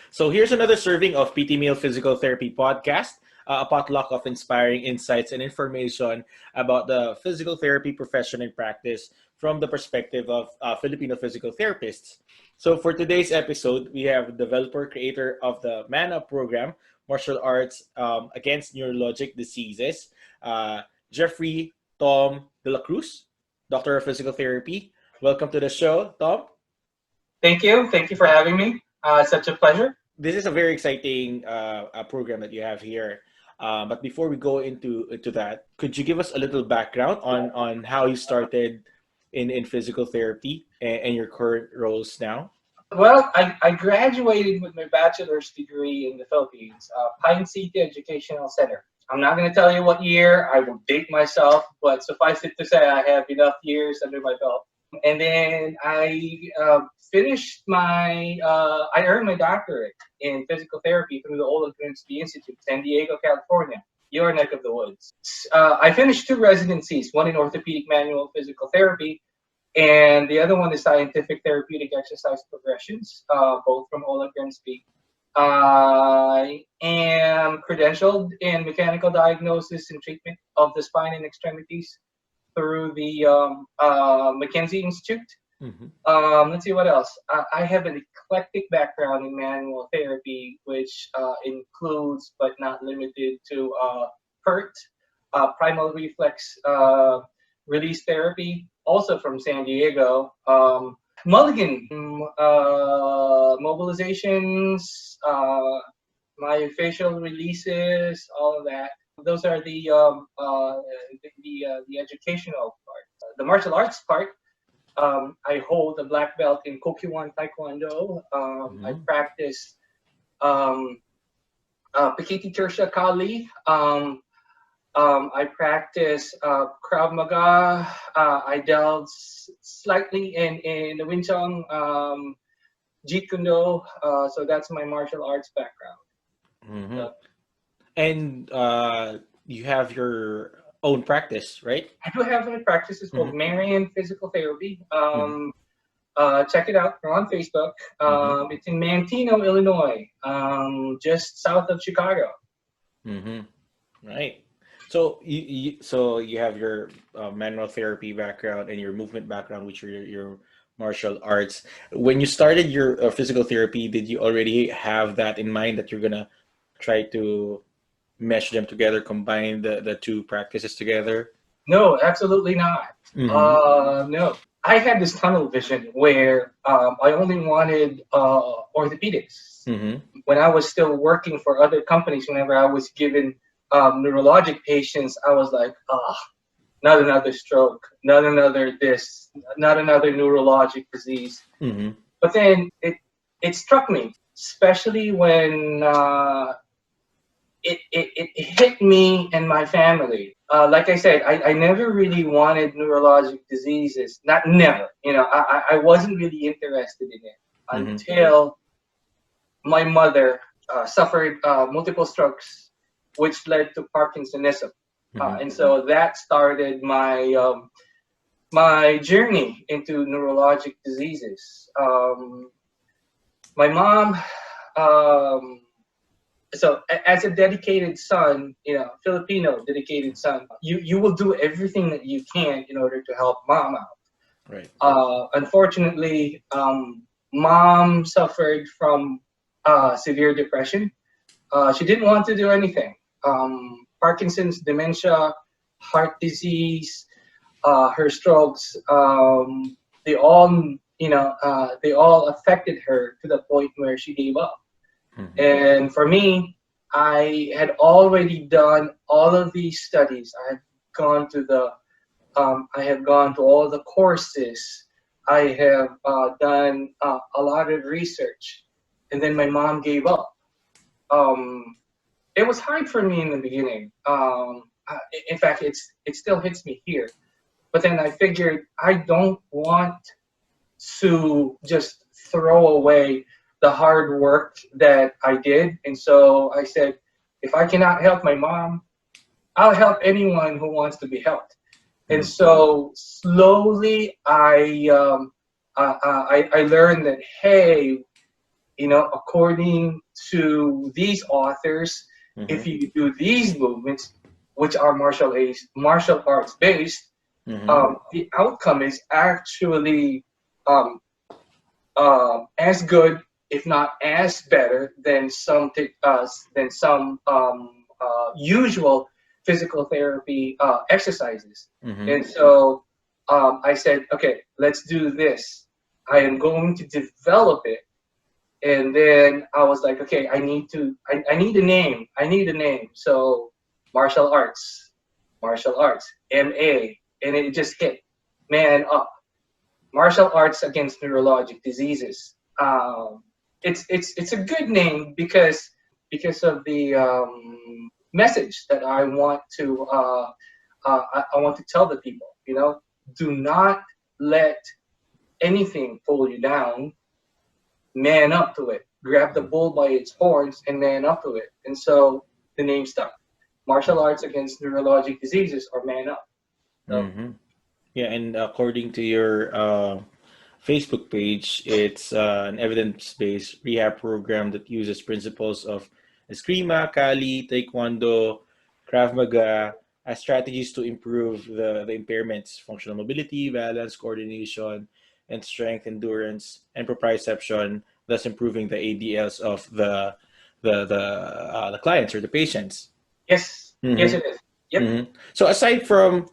So here's another serving of PT Meal Physical Therapy Podcast, a potluck of inspiring insights and information about the physical therapy profession and practice from the perspective of Filipino physical therapists. So for today's episode, we have developer creator of the M.A.N program, Martial Arts Against Neurologic Diseases, Jeofrey Tom de la Cruz, Doctor of Physical Therapy. Welcome to the show, Tom. Thank you. Thank you for having me. It's such a pleasure. This is a very exciting program that you have here. But before we go into that, could you give us a little background on how you started in physical therapy and your current roles now? Well, I graduated with my bachelor's degree in the Philippines, Pine City Educational Center. I'm not going to tell you what year. I will date myself, but suffice it to say, I have enough years under my belt. And then I earned my doctorate in physical therapy through the Olin Grimsby Institute, San Diego, California, your neck of the woods. I finished two residencies, one in orthopedic manual physical therapy, and the other one is scientific therapeutic exercise progressions, both from Olin Grimsby. I am credentialed in mechanical diagnosis and treatment of the spine and extremities through the McKenzie Institute. Let's see what else. I have an eclectic background in manual therapy, which includes but not limited to PERT, primal reflex release therapy, also from San Diego. Mulligan mobilizations, myofascial releases, all of that. Those are the educational part. The martial arts part, I hold a black belt in Kokyuan Taekwondo. I practice Pikiti Tersha Kali. I practice Krav Maga. I delve slightly in the Wing Chun, Jeet Kune Do. So that's my martial arts background. Mm-hmm. And you have your own practice, right? I do have my practice. It's called M.A.N Physical Therapy. Check it out. We're on Facebook. It's in Manteno, Illinois, just south of Chicago. Right. So you have your manual therapy background and your movement background, which are your martial arts. When you started your physical therapy, did you already have that in mind that you're gonna try to mesh them together, combine the two practices together? No, absolutely not. No, I had this tunnel vision where I only wanted orthopedics. When I was still working for other companies, whenever I was given neurologic patients, I was like, not another stroke, not another this, not another neurologic disease. But then it struck me, especially when it hit me and my family. Like I said, I never really wanted neurologic diseases. Not never. I wasn't really interested in it until my mother suffered multiple strokes, which led to Parkinsonism. And so that started my my journey into neurologic diseases. My mom, so as a dedicated son, Filipino dedicated son, you will do everything that you can in order to help mom out. Right. Unfortunately, mom suffered from severe depression. She didn't want to do anything. Parkinson's, dementia, heart disease, her strokes, they all affected her to the point where she gave up. And for me, I had already done all of these studies. I have gone to all the courses. I have done a lot of research, and then my mom gave up. It was hard for me in the beginning. In fact, it still hits me here. But then I figured I don't want to just throw away the hard work that I did. And so I said, if I cannot help my mom, I'll help anyone who wants to be helped. And so slowly I learned that, hey, according to these authors, if Mm-hmm. you do these movements, which are martial arts based, Mm-hmm. the outcome is actually um, as good, if not as better, than some usual physical therapy exercises. Mm-hmm. And so I said, okay, let's do this. I am going to develop it. And then I was like, okay, I need a name. I need a name. So martial arts, martial arts, MA, and it just hit, man up, martial arts against neurologic diseases. It's a good name because of the message that I want to tell the people. Do not let anything pull you down. Man up to it. Grab the bull by its horns and man up to it. And so the name stuck. Martial arts against neurologic diseases, or man up. So Mm-hmm. Yeah, and according to your Facebook page, it's an evidence-based rehab program that uses principles of Eskrima, Kali, Taekwondo, Krav Maga as strategies to improve the impairments, functional mobility, balance, coordination, and strength, endurance, and proprioception, thus improving the ADLs of the clients or the patients. yes, yes, Mm-hmm. it is. Yep. Mm-hmm. So aside from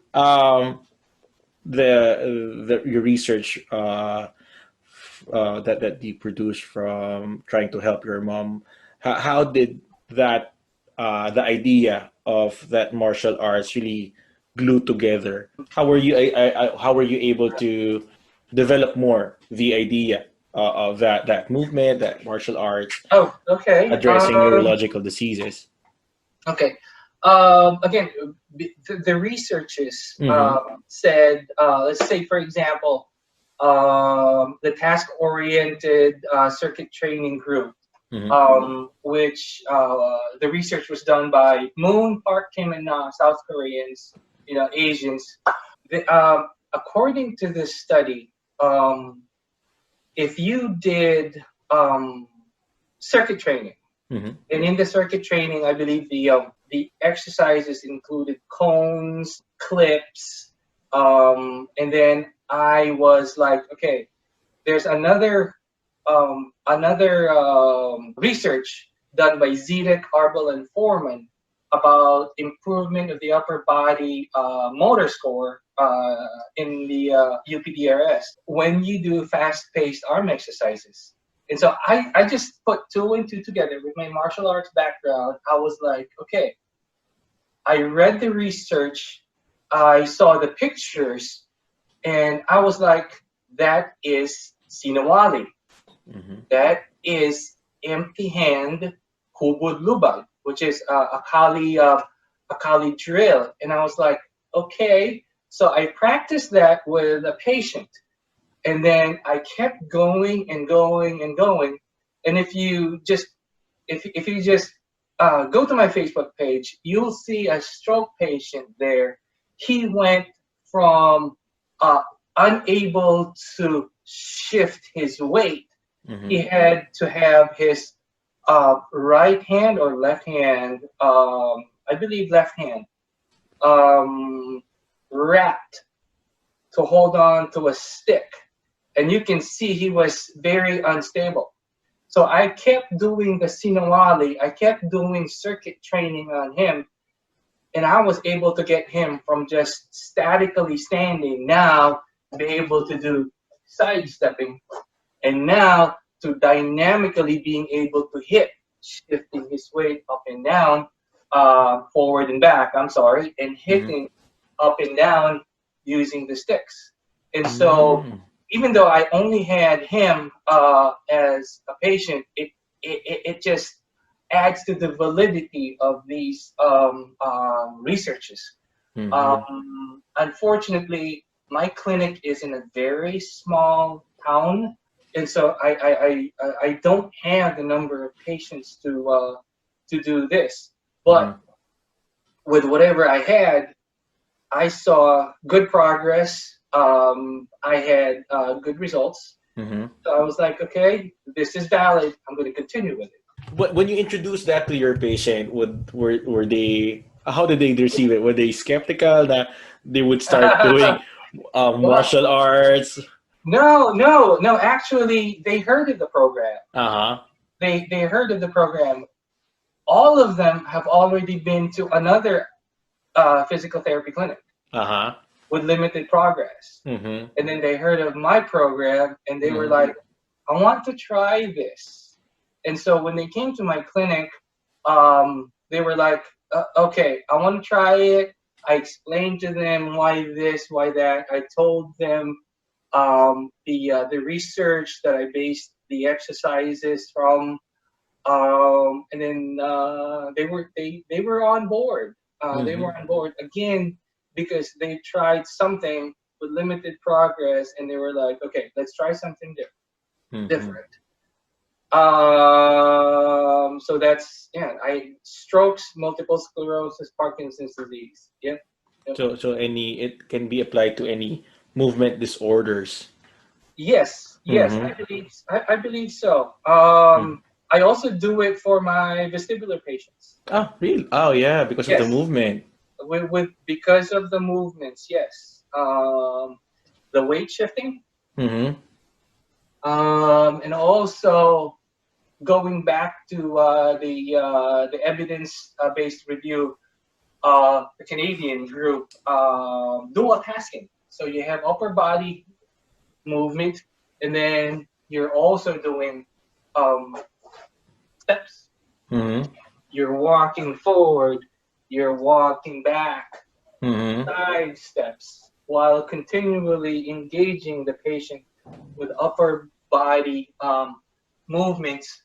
your research that you produced from trying to help your mom, how did that the idea of that martial arts really glue together? How were you how were you able to develop more the idea of that movement, that martial arts Oh, okay. addressing neurological diseases? Okay. Again, the researchers Mm-hmm. said, let's say, for example, the task-oriented circuit training group, Mm-hmm. which the research was done by Moon, Park, Kim, and South Koreans, Asians. According to this study, um, if you did um, circuit training, Mm-hmm. and in the circuit training, I believe the exercises included cones, clips, and then I was like, okay, there's another research done by Zedek, Arbel, and Foreman about improvement of the upper body motor score in the UPDRS when you do fast-paced arm exercises. And so I just put two and two together with my martial arts background. I was like, okay, I read the research, I saw the pictures, and I was like, that is Sinawali. Mm-hmm. That is empty hand hubud lubag, which is a Kali drill. And I was like, okay. So I practiced that with a patient, and then I kept going and going and going. And if you just go to my Facebook page, you'll see a stroke patient there. He went from uh, unable to shift his weight. He Mm-hmm. had to have his right hand or left hand, I believe left hand, um, wrapped to hold on to a stick. And you can see he was very unstable. So I kept doing the Sinawali, I kept doing circuit training on him, and I was able to get him from just statically standing now to be able to do sidestepping, and now to dynamically being able to hit, shifting his weight up and down, forward and back, I'm sorry, and Mm-hmm. hitting up and down using the sticks. And so Mm-hmm. even though I only had him as a patient, it just adds to the validity of these researches. Mm-hmm. Unfortunately, my clinic is in a very small town, and so I don't have the number of patients to do this. But Mm-hmm. with whatever I had, I saw good progress. I had good results. Mm-hmm. So I was like, okay, this is valid. I'm going to continue with it. But when you introduce that to your patient, were they how did they receive it? Were they skeptical that they would start doing Well, martial arts? no. Actually, they heard of the program. Uh huh. They heard of the program. All of them have already been to another physical therapy clinic Uh huh. with limited progress. Mm-hmm. And then they heard of my program and they were Mm-hmm. like, I want to try this. And so when they came to my clinic, they were like, okay, I want to try it. I explained to them why this, why that. I told them the research that I based the exercises from, and then they were on board. They Mm-hmm. were on board again because they tried something with limited progress, and they were like, "Okay, let's try something Mm-hmm. different." So that's yeah. I strokes, multiple sclerosis, Parkinson's disease. Yep. Yep. So any it can be applied to any movement disorders. Yes. Yes. Mm-hmm. I believe so. I also do it for my vestibular patients. Oh, really? Oh, yeah, because of the Yes. movement. With because of the movements, yes. The weight shifting, Mm-hmm. and also going back to the evidence based review, the Canadian group, dual tasking. So you have upper body movement, and then you're also doing um, steps. Mm-hmm. You're walking forward, you're walking back, Mm-hmm. side steps while continually engaging the patient with upper body movements,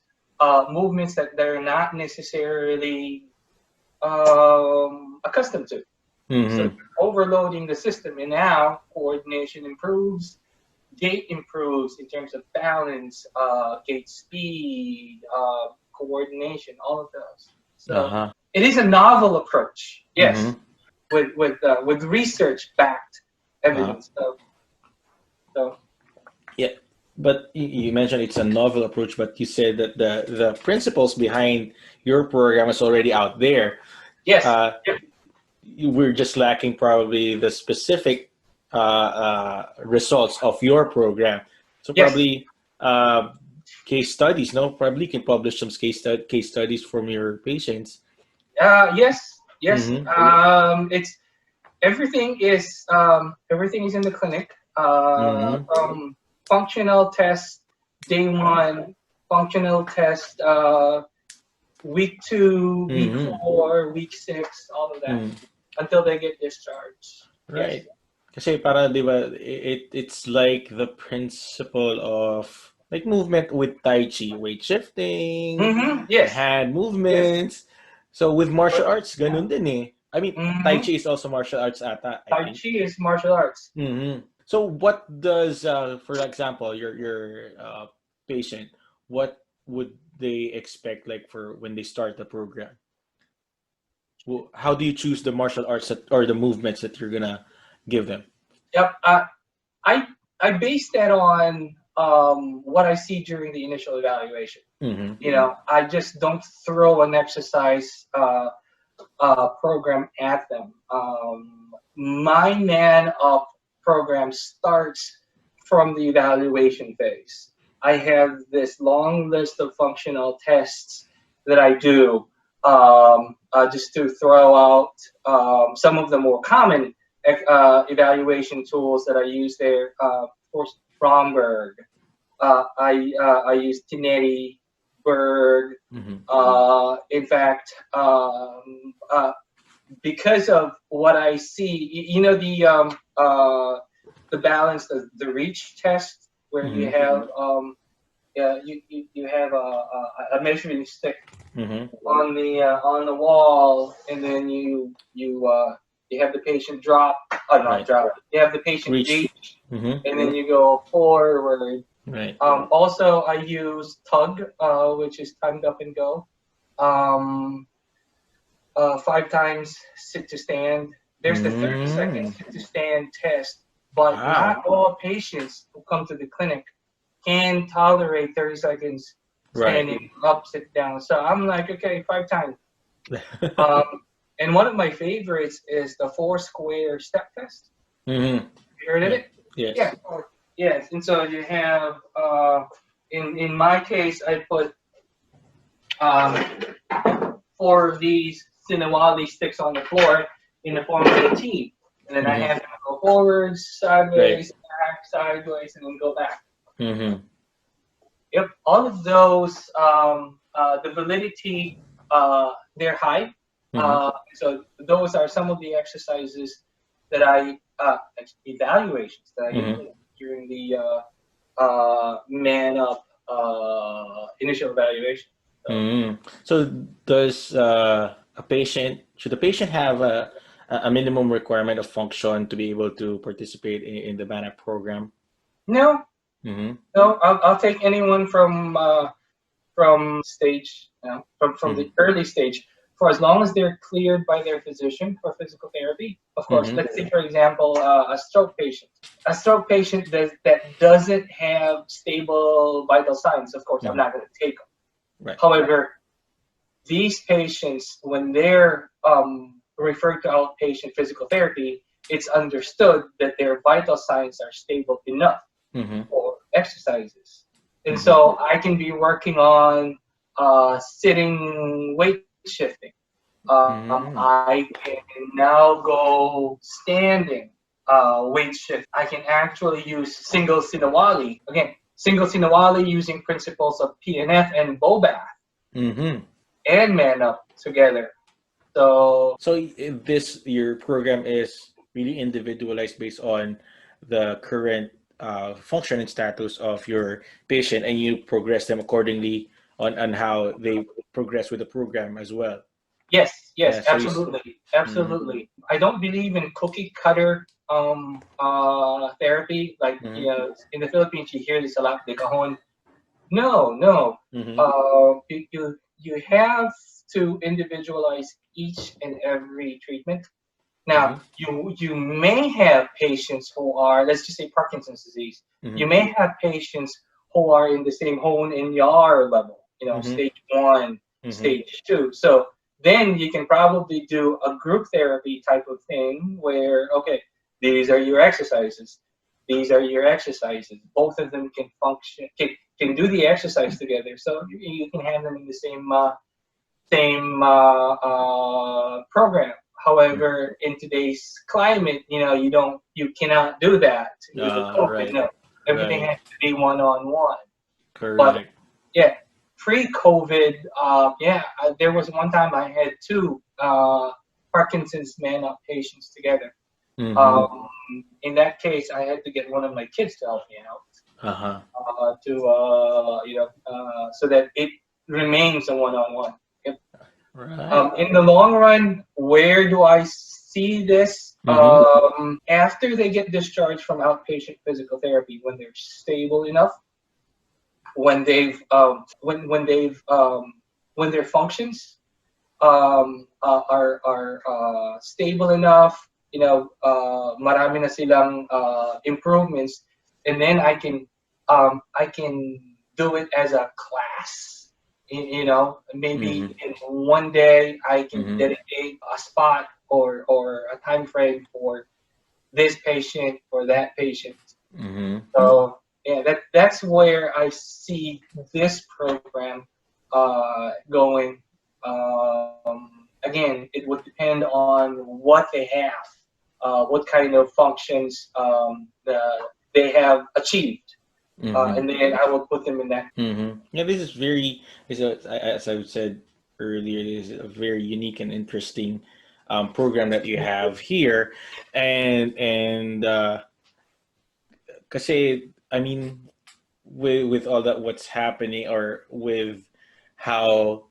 movements that they're not necessarily accustomed to. So Mm-hmm. you're overloading the system, and now coordination improves, gait improves in terms of balance, gait speed, coordination, all of those. So Uh-huh. it is a novel approach, yes, Mm-hmm. with research backed Uh, evidence. So yeah. But you mentioned it's a novel approach, but you said that the principles behind your program is already out there. yes, Uh, yep, we're just lacking probably the specific results of your program. So yes, probably case studies, no? Probably can publish some case studies from your patients. yes, yes. Mm-hmm. It's everything is in the clinic. Mm-hmm. From functional test day one, functional test week two, week Mm-hmm. four, week six, all of that Mm. until they get discharged. Yes. Right. Kasi para, di ba, it's like the principle of like movement with Tai Chi, weight shifting, Yes. hand Yes. movements. So with martial But arts, ganun din eh. I mean, Tai mm-hmm. Chi is also martial arts ata, I Tai think. Chi is martial arts. So what does, for example, your patient, what would they expect like for when they start the program? How do you choose the martial arts or the movements that you're gonna give them? Yep. I I base that on what I see during the initial evaluation. Mm-hmm. You know, I just don't throw an exercise program at them. My man up program starts from the evaluation phase. I have this long list of functional tests that I do just to throw out some of the more common evaluation tools that I use there. Of course, Bromberg. I use Tinetti, Berg. Mm-hmm. In fact, because of what I see, you know the balance, the reach test where you Mm-hmm. have you have a measuring stick Mm-hmm. on the wall, and then you have the patient drop, not Right. drop. You have the patient Reach. reach, Mm-hmm. and then you go forward. Right. Also, I use tug, which is timed up and go. Um, 5 times sit to stand. There's the 30-second Mm. sit to stand test, but not Wow. all patients who come to the clinic can tolerate 30 seconds Right. standing up, sit down. So I'm like, okay, 5 times. Um, and one of my favorites is the four square step test. Mm-hmm. You heard of Yeah. it? Yeah. Yes. Yes. And so you have, in my case, I put um, four of these Sinawali sticks on the floor in the form of a T. And then I Mm-hmm. have them go forwards, Right. sideways, back, sideways, and then go back. Mm-hmm. Yep, all of those, the validity, they're high. Mm-hmm. So those are some of the exercises that evaluations that I Mm-hmm. implement during the man up initial evaluation. So Mm. So does should a patient have a minimum requirement of function to be able to participate in the MANA program? no, Mm-hmm. no, I'll take anyone from stage, from Mm-hmm. the early stage, for as long as they're cleared by their physician for physical therapy. Of course, Mm-hmm. let's say, for example, a stroke patient. A stroke patient that doesn't have stable vital signs, of course, I'm Mm-hmm. not going to take them. Right. However, these patients, when they're referred to outpatient physical therapy, it's understood that their vital signs are stable enough Mm-hmm. for exercises. And Mm-hmm. so I can be working on sitting weight shifting. Mm-hmm. I can now go standing weight shift. I can actually use single Sinawali. Again, single Sinawali using principles of PNF and BOBAth Mm-hmm. and man up together. So So this your program is really individualized based on the current function and status of your patient, and you progress them accordingly on how they progress with the program as well. yes, yes, Yeah. So absolutely, mm-hmm. absolutely. I don't believe in cookie cutter therapy. Like, Mm-hmm. in the Philippines, you hear this a lot. De cajon. No, no. Mm-hmm. You have to individualize each and every treatment. Now, Mm-hmm. you may have patients who are, let's just say, Parkinson's disease. Mm-hmm. You may have patients who are in the same hone and yar level, Mm-hmm. stage one, Mm-hmm. stage two. So then you can probably do a group therapy type of thing where, okay, these are your exercises. These are your exercises. Both of them can function, can do the exercise together. So you can have them in the same program. However, in today's climate, you cannot do that with the COVID. Right. No, everything Right. has to be one-on-one. But Correct. yeah, pre-COVID, there was one time I had two Parkinson's man up patients together. Mm-hmm. Um, in that case, I had to get one of my kids to help me out Uh-huh. so that it remains a one-on-one. Right. In the long run, where do I see this? Mm-hmm. After they get discharged from outpatient physical therapy, when they're stable enough, when they've when they've when their functions are stable enough, marami na silang improvements, and then I can do it as a class. Mm-hmm. Maybe in one day I can Mm-hmm. dedicate a spot or a time frame for this patient or that patient. Mm-hmm. So yeah, that's where I see this program going. Again, it would depend on what they have, what kind of functions they have achieved, Mm-hmm. and then I will put them in that. Mm-hmm. Yeah, this is very, as I said earlier, this is a very unique and interesting program that you have here, and kasi I mean, with all that what's happening or with how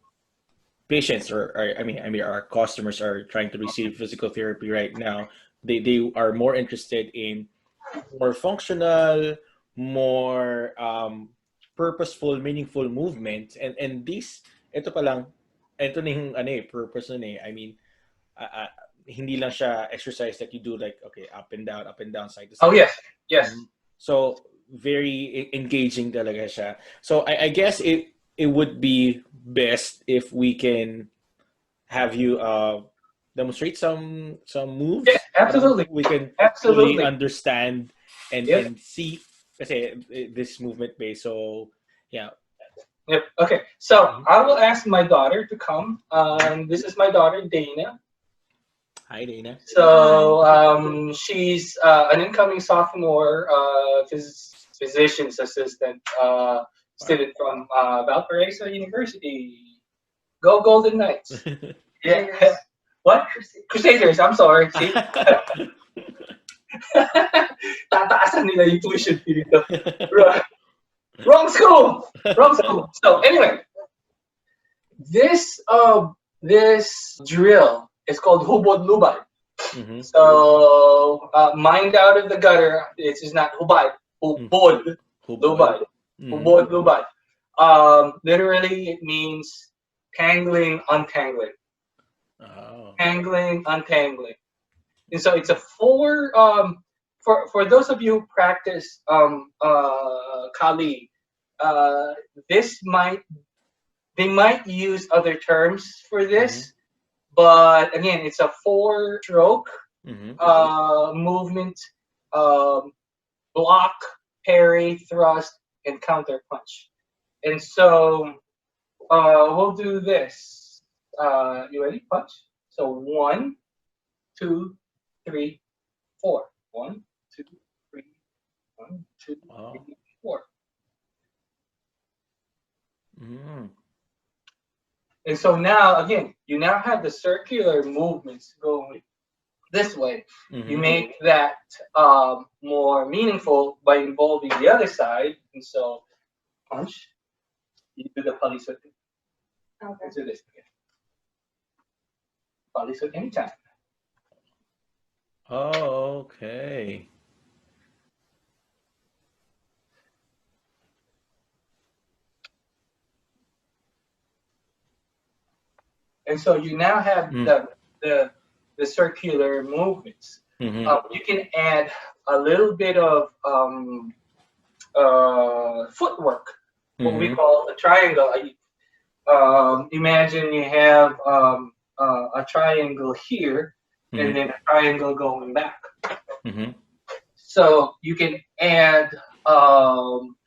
patients or I mean our customers are trying to receive physical therapy right now, they are more interested in more functional, more purposeful, meaningful movement. And this, ito pa lang, ito na yung ano purpose nun eh. I mean, uh, uh, hindi lang siya exercise that you do like, okay, up and down, side to Oh side. yes, yes. So very engaging talaga siya. So I guess it would be best if we can have you demonstrate some Yeah, moves para absolutely, we can fully absolutely. understand Yep, and see kasi this movement base. So yeah. yep. Okay, so Mhm. I will ask my daughter to come. This is my daughter, Dana. Hi, Dana. So she's an incoming sophomore physician's assistant Wow. student from Valparaiso University. Go Golden Knights! Yeah. What? Crusaders. I'm sorry. See? Tataasan nila yung tuition fee dito. Wrong wrong school! Wrong school. So anyway, this this drill is called hubod lubad. Mm-hmm. So mind out of the gutter. This is not hubad. Hubod Hubad. lubad. Mm-hmm. Hubod lubad. Literally, it means tangling, untangling, Oh. tangling, untangling. And so it's a four. For those of you who practice Kali, uh, this might they might use other terms for Mm-hmm. this, but again, it's a four-stroke Mm-hmm. movement: um, block, parry, thrust, and counter punch. And so we'll do this. You ready? Punch. So 1, 2, 3, 4. 1, 2, 3. 1, 2, 3, Oh. 4. Mm. And so now, again, you now have the circular movements going this way. You Mm-hmm. make that more meaningful by involving the other side. And so, punch, you do the palisod. Let's do this again. Palisod anytime. Oh, okay. And so you now have Mm. the circular movements. Mm-hmm. You can add a little bit of footwork, what we Mm-hmm. call a triangle. Imagine you have a triangle here and Mm-hmm. then a triangle going back. Mm-hmm. So you can add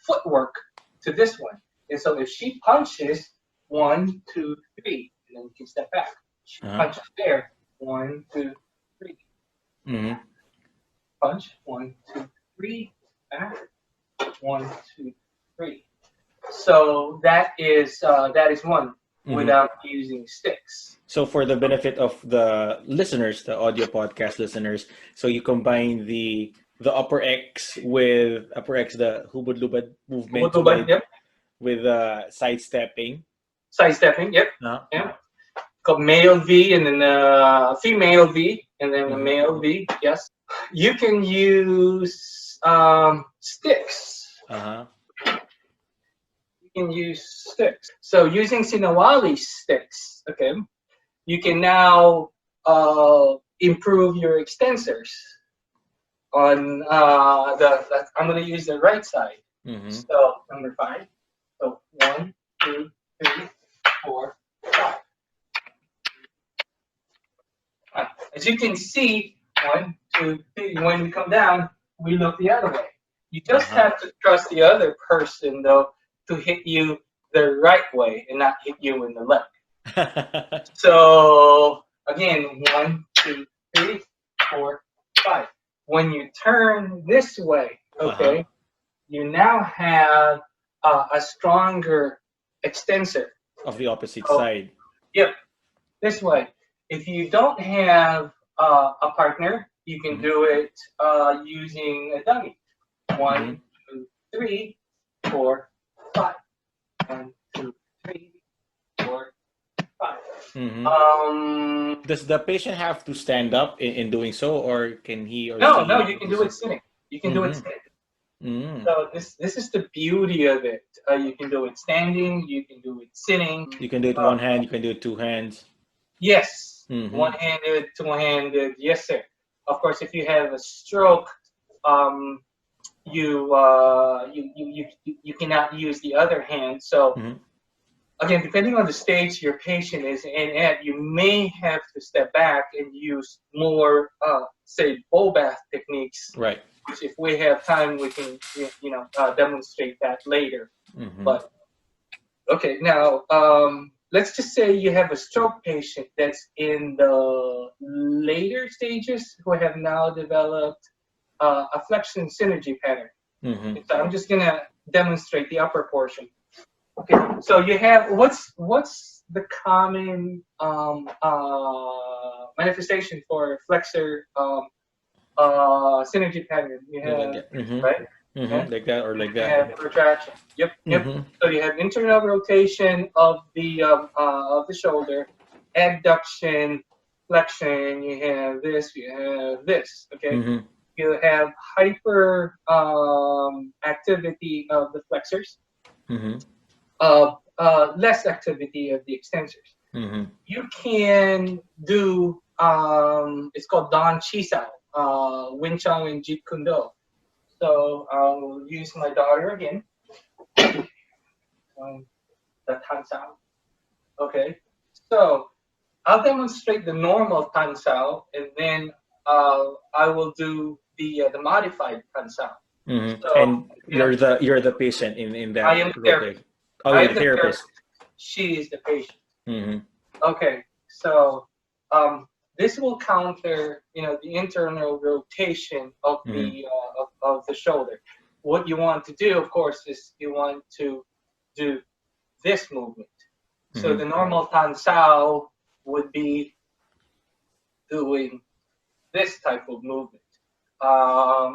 footwork to this one. And so if she punches 1, 2, 3, and then you can step back. She Uh-huh. punches there 1, 2, 3. Mm-hmm. Punch 1, 2, 3. Back 1, 2, 3. So that is one Mm-hmm. without using sticks. So for the benefit of the listeners, the audio podcast listeners, so you combine the upper X, the hubad lubad movement Ubud-ubud, yep. with sidestepping. Sidestepping, yep. No? Yeah. Called male V and then female V and then the Mm-hmm. male V. Yes. You can use sticks. Uh-huh. You can use sticks. So using Sinawali sticks, okay, you can now improve your extensors on I'm going to use the right side. Mm-hmm. So number 5. So 1, 2, 3, 4, 5. As you can see, 1, 2, 3. When we come down, we look the other way. You just Uh-huh. have to trust the other person though to hit you the right way and not hit you in the left. So again, 1, 2, 3, 4, 5. When you turn this way, Uh-huh. okay, you now have a stronger extensor. Of the opposite So, side. yep, this way. If you don't have a partner, you can Mm-hmm. do it using a dummy. Mm-hmm. 1, 2, 3, 4, 5. 1, 2, 3, 4, 5. Mm-hmm. Um, Does the patient have to stand up in doing so, or can he or no, she you can do just? it sitting. You can do it Mm-hmm. sitting. Mm-hmm. So this is the beauty of it. You can do it standing. You can do it sitting. You can do it Uh, one hand. You can do it two hands. yes, Mm-hmm. one-handed, two-handed. Yes, sir. Of course, if you have a stroke, um, you cannot use the other hand. So Mm-hmm. again, depending on the stage your patient is in at, you may have to step back and use more, say, bowl bath techniques. Right. Which, if we have time, we can demonstrate that later. Mm-hmm. But okay, now let's just say you have a stroke patient that's in the later stages who have now developed a flexion synergy pattern. Mm-hmm. So I'm just gonna demonstrate the upper portion. Okay, so you have what's the common manifestation for flexor synergy pattern? You Yeah, like have that. Mm-hmm. right, yeah, Mm-hmm. Like that or like you that. have protraction. Yep, yep. Mm-hmm. So you have internal rotation of the shoulder, adduction, flexion. You have this. You have this. Okay. Mm-hmm. You have hyper activity of the flexors, Mm-hmm. less activity of the extensors. Mm-hmm. You can do it's called Dan Chisao, Wing Chun and Jeet Kune Do. So I'll use my daughter again. The Tan Sao. Okay. So I'll demonstrate the normal Tan Sao, and then I will do the modified Tan Sao. Mm-hmm. So And yeah, you're the patient in I that am the therapist. rotation. Oh, I you're am the the therapist. therapist. She is the patient. Mm-hmm. Okay, so this will counter, the internal rotation of Mm-hmm. of the shoulder. What you want to do, of course, is you want to do this movement. So Mm-hmm. the normal tan sao would be doing this type of movement.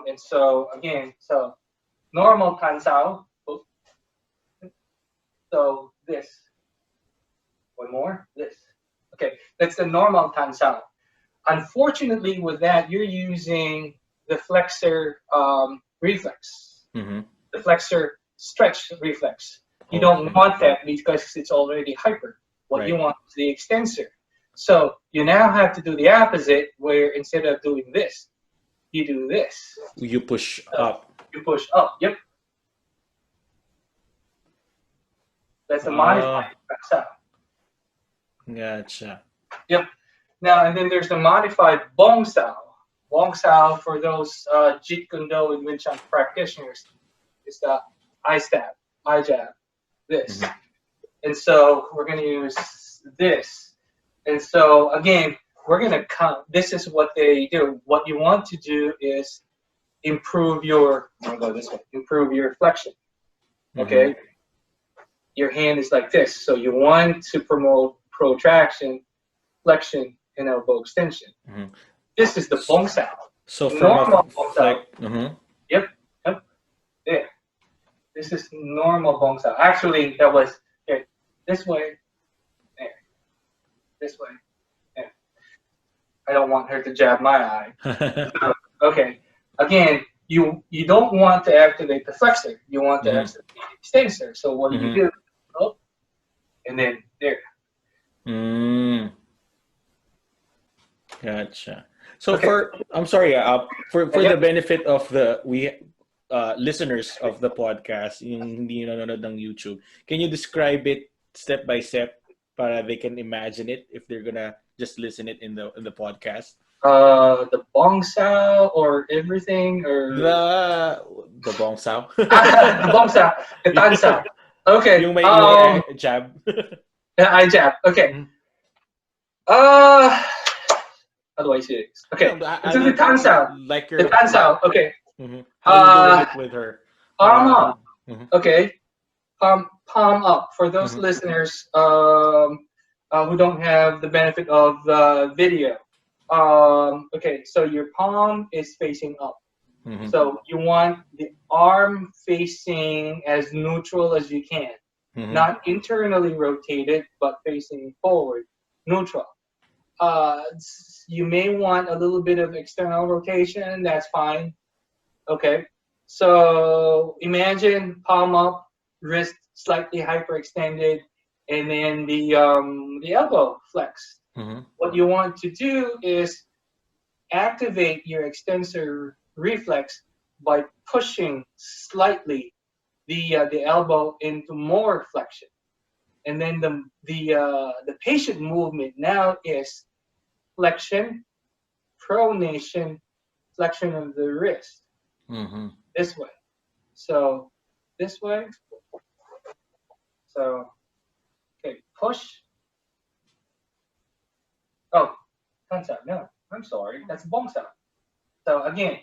And so again, so normal tan sao. So this. One more. This. Okay, that's the normal tan sao. Unfortunately, with that, you're using the flexor reflex, Mm-hmm. the flexor stretch reflex. You don't Okay. want that because it's already hyper. What you Right. want is the extensor. So you now have to do the opposite, where instead of doing this, you do this. You push So up. you push up. Yep, that's a Ah, modified flexor. gotcha. Yep. Now, and then there's the modified Bong Sao. Bong Sao, for those Jeet Kune Do and Wing Chun practitioners, is the I stab, I jab, this. Mm-hmm. And so we're going to use this. And so, again, we're going to count. This is what they do. What you want to do is improve your, I'm going to go this way, improve your flexion. Mm-hmm. Okay? Your hand is like this. So you want to promote protraction, flexion, and elbow extension. Mm-hmm. This is the bong sao. So from a Normal bong sao. mm-hmm. Yep, yep, there. This is normal bong sao. Actually, that was here. This way, there. This way, there. I don't want her to jab my eye. Okay. Again, you don't want to activate the flexor. You want to Mm-hmm. activate the extensor. So what do you Mm-hmm. do? Oh, and then there. Mm. Gotcha. So Okay. I'm sorry, for the Yep. benefit of the listeners of the podcast, yung hindi nanonood ng YouTube, can you describe it step by step para they can imagine it if they're gonna just listen it in the podcast? The bong sao or everything or The bong sao. the bong sao, the tan sao. Okay. Yung may jab. I jab. Okay. Mhm. Uh, how do I say this? Okay. No, but This I is the meant tan sao. like The your tan sao. Okay. how you're doing it Uh, with her. arm Para, up. mhm, Okay. Palm up. For those mhm, listeners who don't have the benefit of the video. Okay. So your palm is facing up. mhm, So you want the arm facing as neutral as you can. mhm, Not internally rotated, but facing forward, neutral. You may want a little bit of external rotation. That's fine. Okay. So imagine palm up, wrist slightly hyperextended, and then the elbow flex. mhm, What you want to do is activate your extensor reflex by pushing slightly the elbow into more flexion, and then the patient movement now is flexion, pronation, flexion of the wrist Mm-hmm. this way. So this way. So okay, push. Oh, turns out no. I'm sorry. That's bongs out. So again,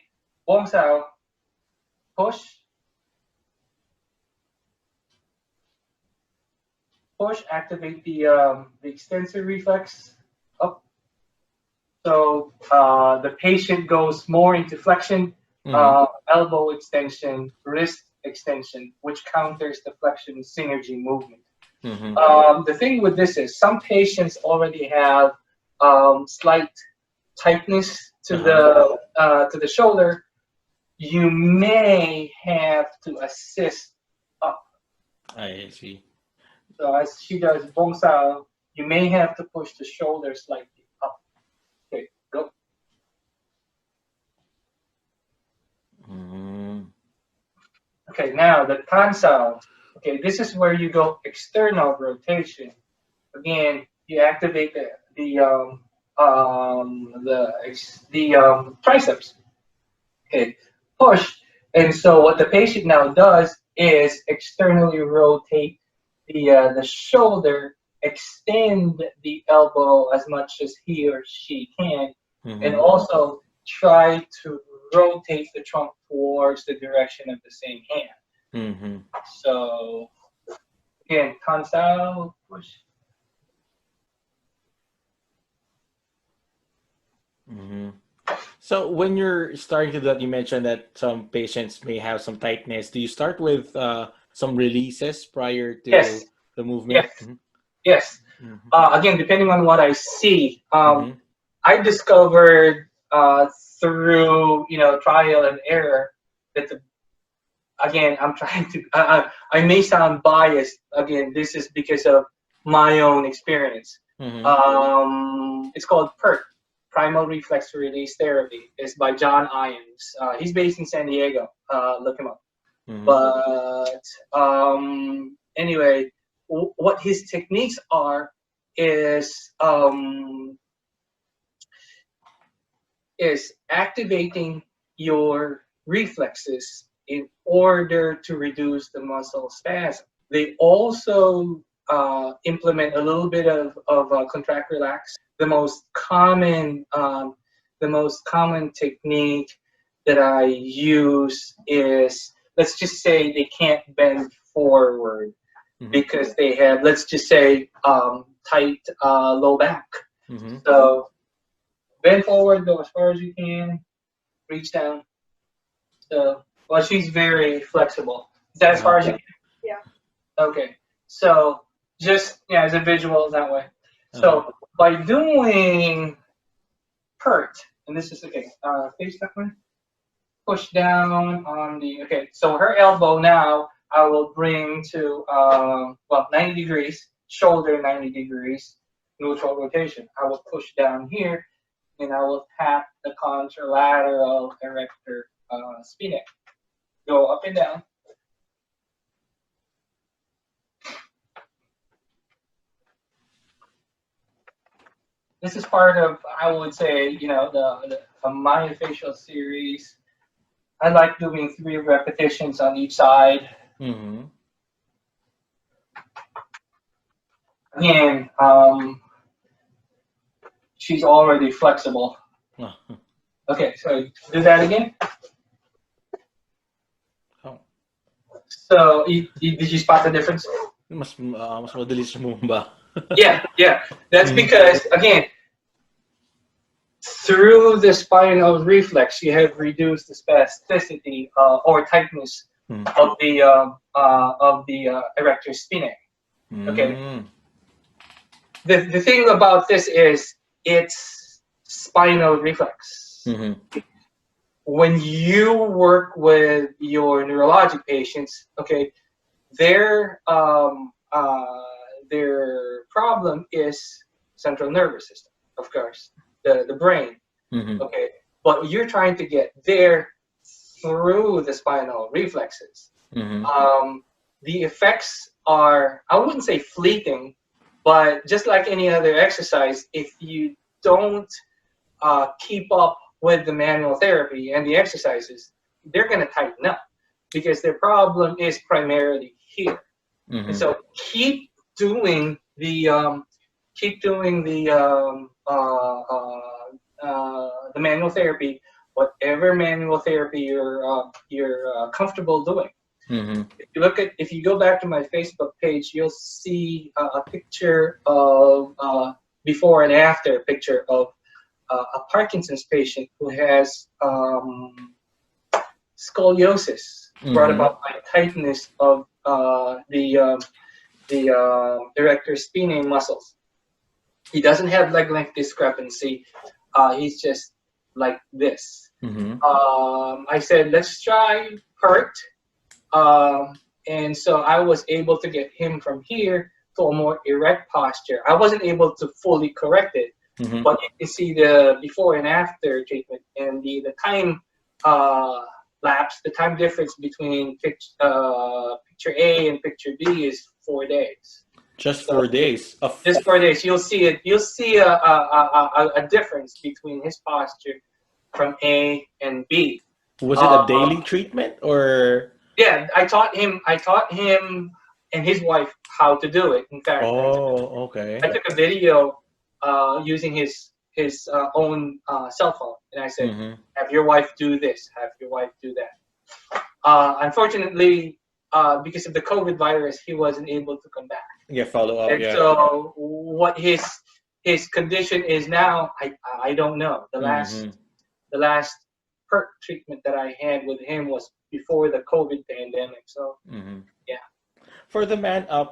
bongs out, push, push, activate the extensor reflex up. So the patient goes more into flexion, Mm-hmm. elbow extension, wrist extension, which counters the flexion synergy movement. Mm-hmm. The thing with this is some patients already have slight tightness Uh-huh. to the shoulder. You may have to assist up. I see. So as she does bongsao, you may have to push the shoulder slightly up. Okay, go. Mm-hmm. Okay, now the tansao. Okay, this is where you go external rotation. Again, you activate the triceps. Okay, push. And so what the patient now does is externally rotate the shoulder, extend the elbow as much as he or she can, and Mm-hmm. also try to rotate the trunk towards the direction of the same hand. Mm-hmm. So again, console push. Mm-hmm. So when you're starting to do that, you mentioned that some patients may have some tightness. Do you start with some releases prior to Yes, the movement? yes, Mm-hmm. yes. Mm-hmm. Again, depending on what I see, Mm-hmm. I discovered through trial and error that again I'm trying to. I may sound biased. Again, this is because of my own experience. Mm-hmm. It's called PERT, Primal Reflex Release Therapy. It's by John Iams. He's based in San Diego. Look him up. Mm-hmm. But anyway, what his techniques are is activating your reflexes in order to reduce the muscle spasm. They also implement a little bit of contract relax. The most common technique that I use is, let's just say they can't bend forward Mm-hmm. because they have, let's just say, tight low back. Mm-hmm. So bend forward, go as far as you can, reach down. So, well, she's very flexible. Is that as far Uh-huh. as you can? Okay. So, just yeah, as a visual that way. Uh-huh. So, by doing PERT, and this is okay, face that way, push down on the, okay, so her elbow now, I will bring to, 90 degrees, shoulder 90 degrees, neutral rotation. I will push down here, and I will tap the contralateral erector spinae. Go up and down. This is part of, I would say, the myofascial series. I like doing 3 repetitions on each side. Mm-hmm. Again, she's already flexible. Uh-huh. Okay, so do that again. Oh. So did you spot the difference? Mas madalis sumumba. Yeah, yeah. That's Mm-hmm. because again, through the spinal reflex, you have reduced the spasticity or tightness of the erector spinae. Okay. Mm-hmm. The thing about this is it's spinal reflex. Mm-hmm. When you work with your neurologic patients, okay, their their problem is central nervous system, of course, the brain. Mm-hmm. Okay, but you're trying to get there through the spinal reflexes. Mm-hmm. The effects are, I wouldn't say fleeting, but just like any other exercise, if you don't keep up with the manual therapy and the exercises, they're going to tighten up because their problem is primarily here. And Mm-hmm. so doing the keep doing the manual therapy, whatever manual therapy you're comfortable doing. Mm-hmm. If you go back to my Facebook page, you'll see a picture of before and after picture of a Parkinson's patient who has scoliosis brought Mm-hmm. about by tightness of the erector spinae muscles. He doesn't have leg length discrepancy. He's just like this. Mm-hmm. I said, let's try PERT. And so I was able to get him from here to a more erect posture. I wasn't able to fully correct it, Mm-hmm. but you can see the before and after treatment and the time lapse, the time difference between picture A and picture B is 4 days. Just So 4 days of. just 4 days, you'll see it. You'll see a difference between his posture from A and B. Was it a Uh, daily treatment or? yeah, I taught him and his wife how to do it. In fact, Oh, I okay. took a video using his own cell phone, and I said, Mm-hmm. "Have your wife do this. Have your wife do that." Unfortunately, because of the COVID virus, he wasn't able to come back. Yeah, follow up. And Yeah. so, what his condition is now, I don't know. Mm-hmm. The last PERT treatment that I had with him was before the COVID pandemic. So Mm-hmm. yeah. For the Man Up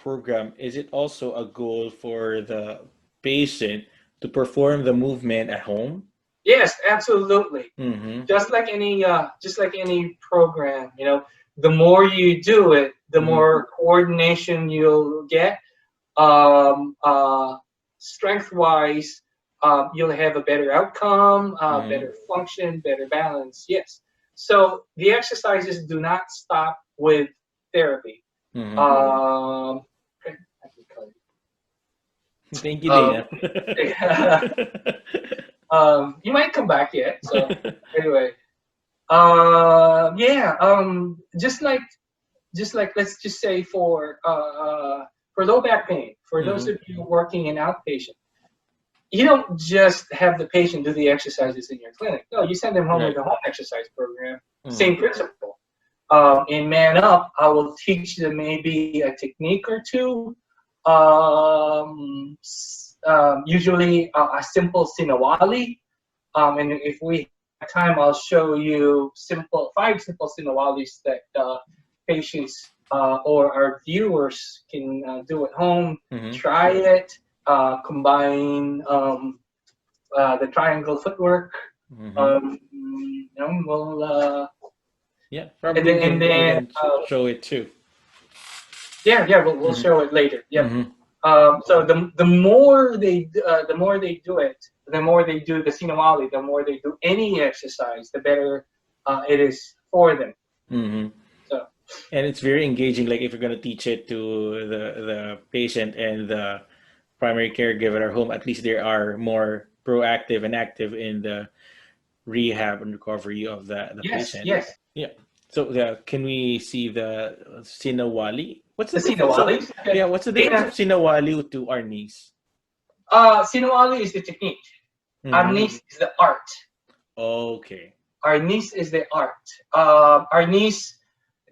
program, is it also a goal for the patient to perform the movement at home? Yes, absolutely. Mm-hmm. Just like any program, the more you do it, the Mm-hmm. more coordination you'll get. Um, uh, Strength wise, you'll have a better outcome, Mm-hmm. better function, better balance. Yes. So the exercises do not stop with therapy. Mm-hmm. Okay, I can cut Thank you, it. Dana. You might come back yet. So anyway, yeah. Just like let's just say for low back pain, for those Mm-hmm. of you working in outpatient, you don't just have the patient do the exercises in your clinic. No, you send them home Right. with a home exercise program. Mm-hmm. Same principle. In Man Up, I will teach them maybe a technique or two. Usually a simple sinawali. And if we have time, I'll show you five simple sinawalis that patients or our viewers can do at home. Mm-hmm. Try it. Combine the triangle footwork. Mm-hmm. We'll Yeah, and probably then and then show it too. yeah, we'll Mm-hmm. show it later. Yep. Mm-hmm. So the more they do it, the more they do the sinawali, the more they do any exercise, the better it is for them. Mm-hmm. So And it's very engaging, like if you're gonna teach it to the patient and the primary caregiver at home, at least they are more proactive and active in the rehab and recovery of the yes, patient. yes, Yeah. So can we see the Sinawali? What's the the difference of sinawalis. Okay. yeah? What's the difference of Dana, Sinawali to Arnis? sinawali is the technique. Mm-hmm. Arnis is the art. Okay. Arnis is the art. Arnis,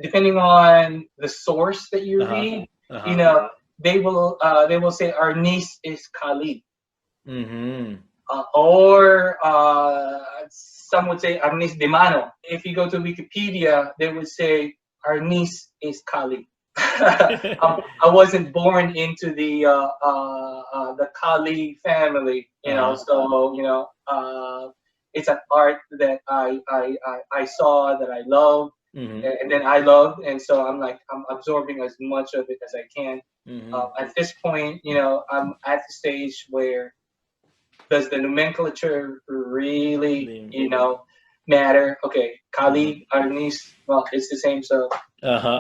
depending on the source that you Uh-huh. read, you Uh-huh. know, they will say Arnis is Kali. Mm-hmm. Or some would say Arnis de Mano. If you go to Wikipedia, they would say Arnis is Kali. I wasn't born into the Kali family, Uh-huh. so it's an art that I saw that I love, Mm-hmm. and then I love, and so I'm absorbing as much of it as I can. Mm-hmm. At this point, I'm at the stage where does the nomenclature really, The- matter. Okay, colleague, Arnis, well, it's the same. So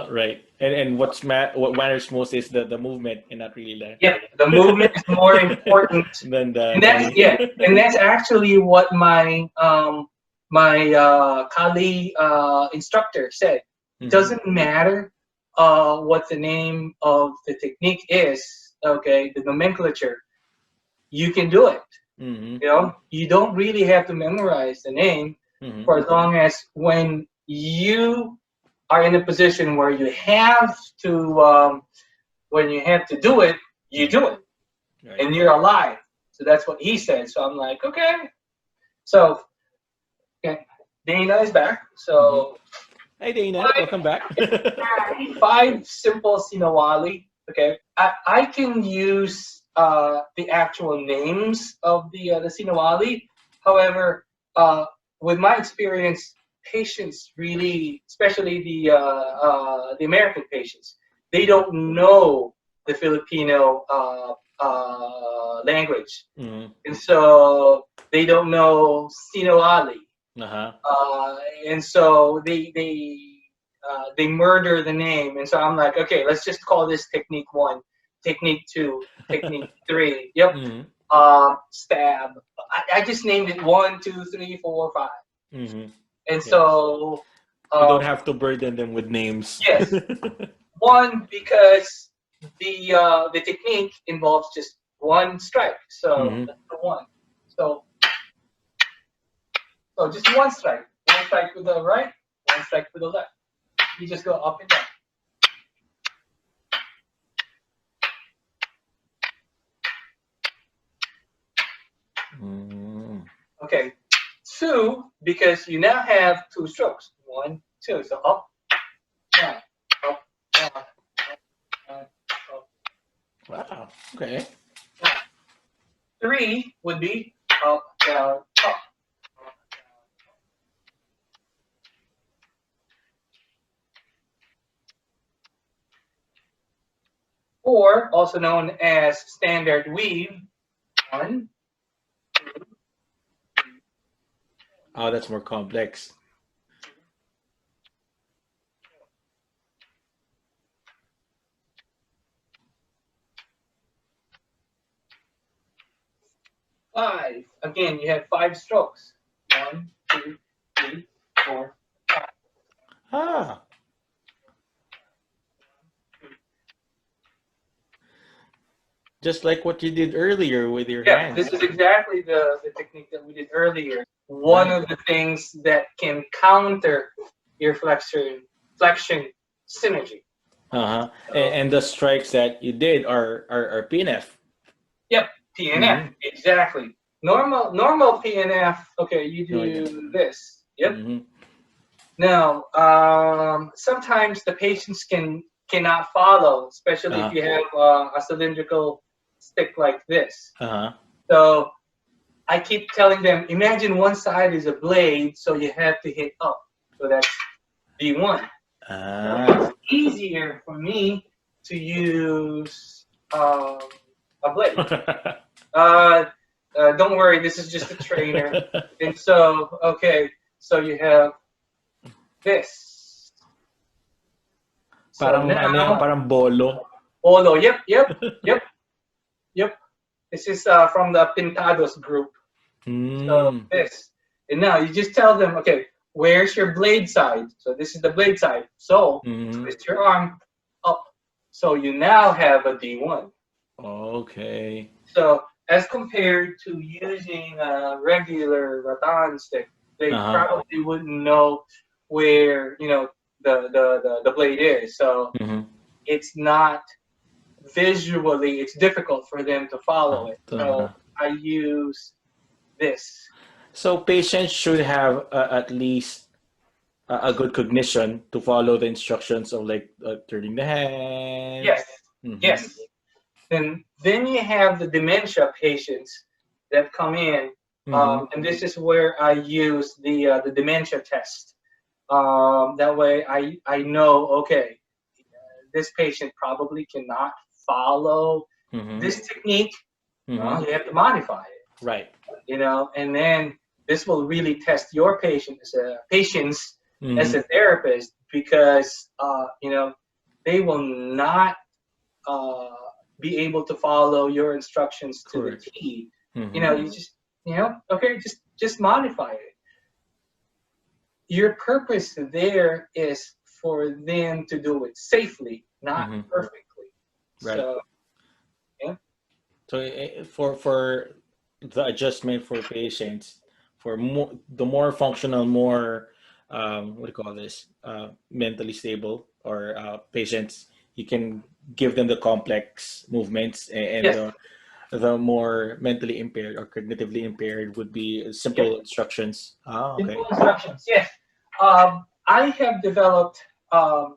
Right. And what matters most is the movement and not really yeah, the movement is more important, than and the that's yeah, and name. that's actually what my colleague instructor said. It Hmm. doesn't matter what the name of the technique is. Okay, the nomenclature, you can do it. Hmm. You know, you don't really have to memorize the name Hmm. for as long as when you are in a position where you have to do it, you Hmm. do it, Right. and you're alive. So that's what he said. So I'm like, okay. So okay, Dana is back. Hmm. So Hi, Dana. five, Welcome back. five simple sinawali. Okay, I can use the actual names of the sinawali. However, with my experience, patients really, especially the American patients, they don't know the Filipino language, Hmm. and so they don't know sinawali. Uh-huh. uh, and so they murder the name. And so I'm like, okay, let's just call this technique one, technique two, technique three. Yep. Hmm. Stab. I just named it one, two, three, four, five. Hmm. And Yes. so You don't um, have to burden them with names. yes, one because the technique involves just one strike. So Hmm. that's the one. So just one strike. One strike with the right, one strike with the left. You just go up and down. Mm. Okay, two, because you now have two strokes. One, two. So up, down, up, down, up, down, up, Wow. Okay. down. Three would be up, down, up. Four, also known as standard weave. One, two, Oh, that's more complex. five. Again, you have five strokes. One, two, three, four, five. Ah, just like what you did earlier with your Yeah, this hands. is exactly the technique that we did earlier. One Right. of the things that can counter your flexion synergy. Uh-huh. So, And the strikes that you did are PNF. yep, PNF, Mm-hmm. exactly. Normal PNF, okay, you No, yeah. do this. Yep. Mm-hmm. Now, sometimes the patients cannot follow, especially if Uh-huh. you have a cylindrical stick like this. Uh-huh. So I keep telling them, imagine one side is a blade, so you have to hit up. So that's D1. So it's Ah. easier for me to use a blade. Uh, don't worry, this is just a trainer. And so, okay, so you have this. So Parang ano yan, now, parang bolo. Olo, yep, yep. This is from the Pintados group. So Mm. this. And now you just tell them, okay, where's your blade side? So this is the blade side. So Mm. twist your arm up. So you now have a D1. Okay. So as compared to using a regular rattan stick, they Uh-huh. probably wouldn't know where, the blade is. So Mm-hmm. it's not visually, it's difficult for them to follow it. So Uh-huh. I use this. So patients should have at least a good cognition to follow the instructions of like turning the Yes, hands. Mm-hmm. yes. Then you have the dementia patients that come in, Mm-hmm. and this is where I use the dementia test. That way, I know, okay, this patient probably cannot follow Mm-hmm. this technique. Mm-hmm. You have to modify it, Right. and then this will really test your patience as Mm-hmm. a therapist, because they will not uh, be able to follow your instructions to the Correct. T. Mm-hmm. You just okay, just modify it. Your purpose there is for them to do it safely, not Mm-hmm. perfectly. Right. So yeah, So for the adjustment for patients, for more the more functional, more what do you call this? Mentally stable or patients, you can give them the complex movements, and yes, the more mentally impaired or cognitively impaired would be yes. simple instructions. Ah, okay. Simple instructions. Yes. I have developed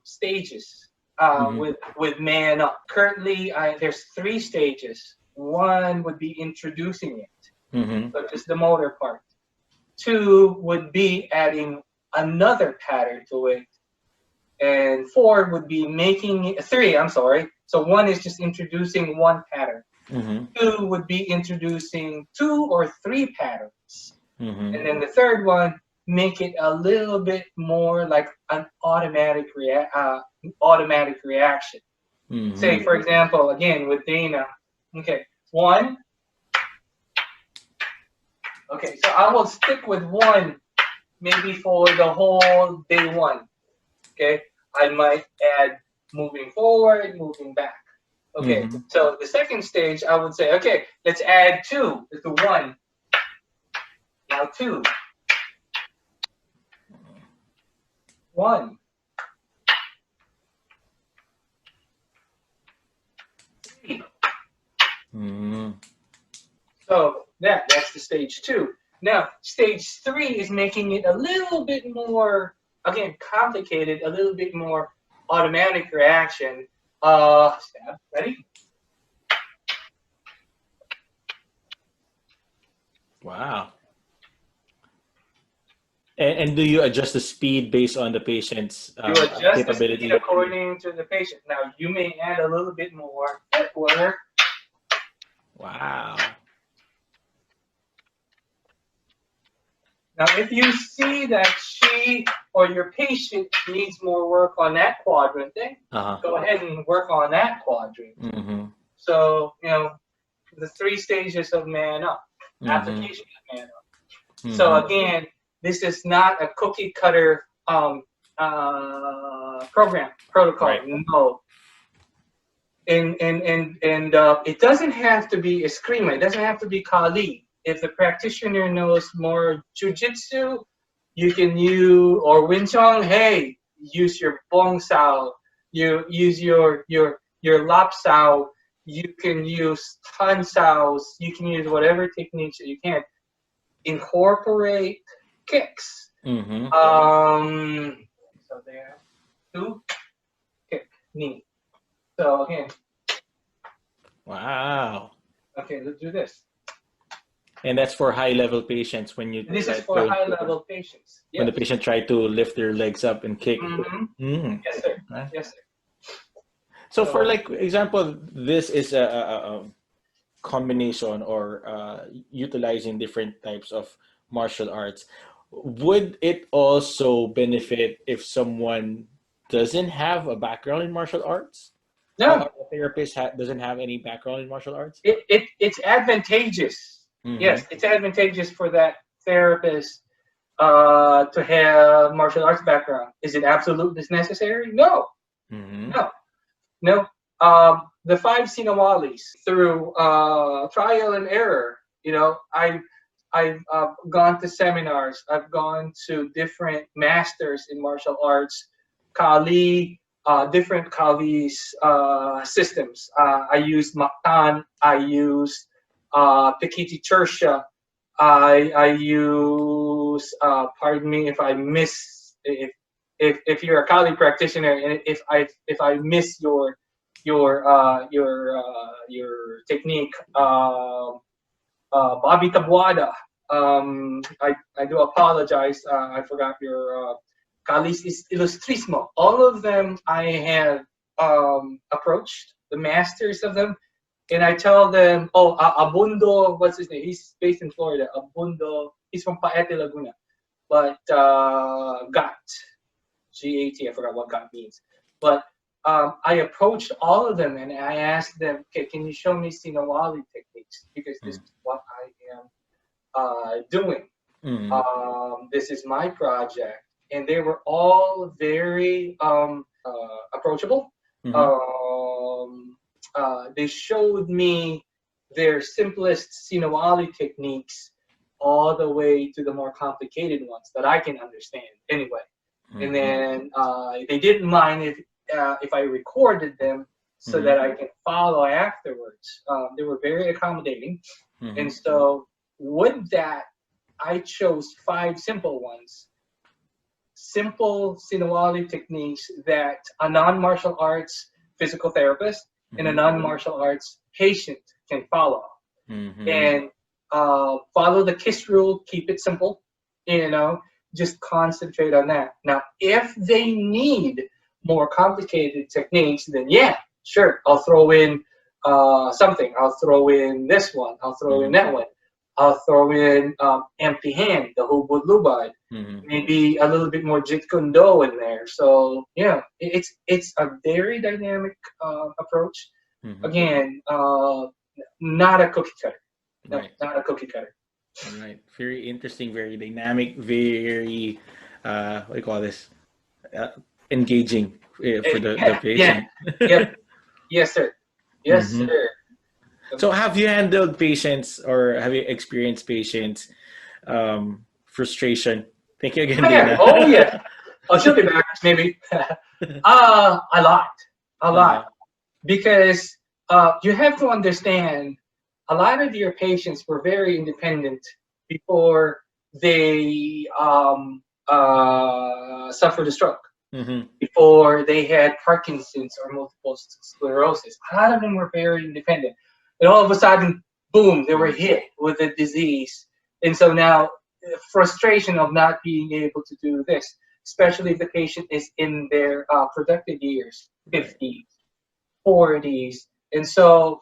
stages Mm-hmm. with Man Up. Currently, there's 3 stages. One would be introducing it, Mm-hmm. so just the motor part. 2 would be adding another pattern to it, and 4 would be making it. 3, I'm sorry. So 1 is just introducing one pattern. Mm-hmm. 2 would be introducing 2 or 3 patterns. Mm-hmm. And then the third one, make it a little bit more like an automatic reaction. Say, Mm-hmm. for example, again with Dana. Okay, 1. Okay, so I will stick with 1 maybe for the whole day 1. Okay, I might add moving forward, moving back. Okay, Mm-hmm. so the second stage, I would say, okay, let's add 2 to 1. Now 2, 1, 3. Mm-hmm. So that's the stage 2. Now stage 3 is making it a little bit more, again, complicated, a little bit more automatic reaction. Stab, ready? Wow. And do you adjust the speed based on the patient's You adjust the speed capability? according to the patient. Now you may add a little bit more footwork. Wow. Now if you see that she or your patient needs more work on that quadrant, then Uh-huh. go ahead and work on that quadrant. Mm-hmm. So, the 3 stages of Man Up, Mm-hmm. application of Man Up. So Mm-hmm. again, this is not a cookie cutter program Right. protocol. No, and it doesn't have to be Eskrima. It doesn't have to be Kali. If the practitioner knows more jujitsu, you can use, or Wing Chun. Hey, use your Bong Sao. You use your Lap Sao. You can use Tan Saos. You can use whatever techniques that you can. Incorporate kicks. Mm-hmm. So there, 2, kick, knee. So again, Wow. okay, let's do this. And that's for high level patients when you This is try for to high level patients. when the Yes. patient try to lift their legs up and kick. Mm-hmm. Mm. Yes, sir. Right. Yes, sir. So for So like example, this is a combination or utilizing different types of martial arts. Would it also benefit if someone doesn't have a background in martial arts? no, A therapist doesn't have any background in martial arts? it's advantageous. Mm-hmm. Yes, it's advantageous for that therapist to have martial arts background. Is it absolutely necessary? No, Mm-hmm. no, no. The 5 Sinawalis, through trial and error. I've gone to seminars. I've gone to different masters in martial arts, Kali, different Kali's systems. I used M.A.N. I used Pikiti Tersha. I use. Pardon me if I miss. If you're a Kali practitioner, and if I miss your technique, Bobby Tabuada. I do apologize. I forgot your Calis Illustrismo. All of them I have approached the masters of them, and I tell them, oh, Abundo, what's his name? He's based in Florida. Abundo He's from Paete, Laguna. But GOT, GAT, I forgot what GOT means. But I approached all of them and I asked them, okay, can you show me Sinawali techniques? Because this is what I am doing. Mm-hmm. This is my project. And they were all very approachable. Mm-hmm. They showed me their simplest Sinawali techniques all the way to the more complicated ones that I can understand anyway. And then they didn't mind if I recorded them so that I can follow afterwards. They were very accommodating. And so with that, I chose 5 simple ones. Simple Sinawali techniques that a non-martial arts physical therapist and a non-martial arts patient can follow. And follow the KISS rule, keep it simple, just concentrate on that. Now, if they need more complicated techniques, then yeah, sure, I'll throw in something. I'll throw in this one. I'll throw in that one. I'll throw in empty hand, the hubud lubad, maybe a little bit more Jeet Kune Do in there. So yeah, it's a very dynamic approach. Again, not a cookie cutter. No, Right. not a cookie cutter. All right. Very interesting, very dynamic, very what do you call this? Engaging for the Yeah, yeah, patient. yep, yes, sir. Yes, hmm sir. So, have you handled patients or have you experienced patients frustration? Thank you again, Oh yeah, Dana. oh yeah. Oh, she'll be back maybe. A lot, a lot, Uh-huh. because you have to understand. A lot of your patients were very independent before they suffered a stroke, Mm-hmm. before they had Parkinson's or multiple sclerosis. A lot of them were very independent. And all of a sudden, boom, they were hit with a disease. And so now, frustration of not being able to do this, especially if the patient is in their productive years, Right. 50s, 40s. And so,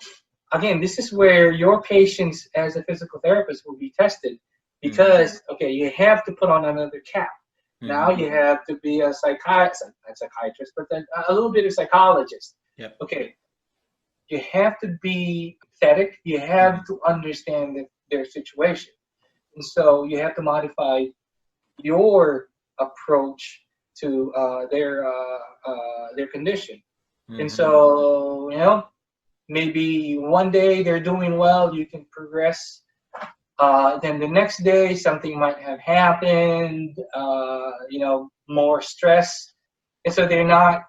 again, this is where your patience as a physical therapist will be tested Mm-hmm. because, okay, you have to put on another cap. Now Mm-hmm. you have to be a psychiatrist, but then a little bit of psychologist. Yep. Okay, you have to be empathetic. You have to understand their situation, and so you have to modify your approach to their condition. And Mm-hmm. so, maybe one day they're doing well, you can progress. Then the next day, something might have happened, more stress. And so they're not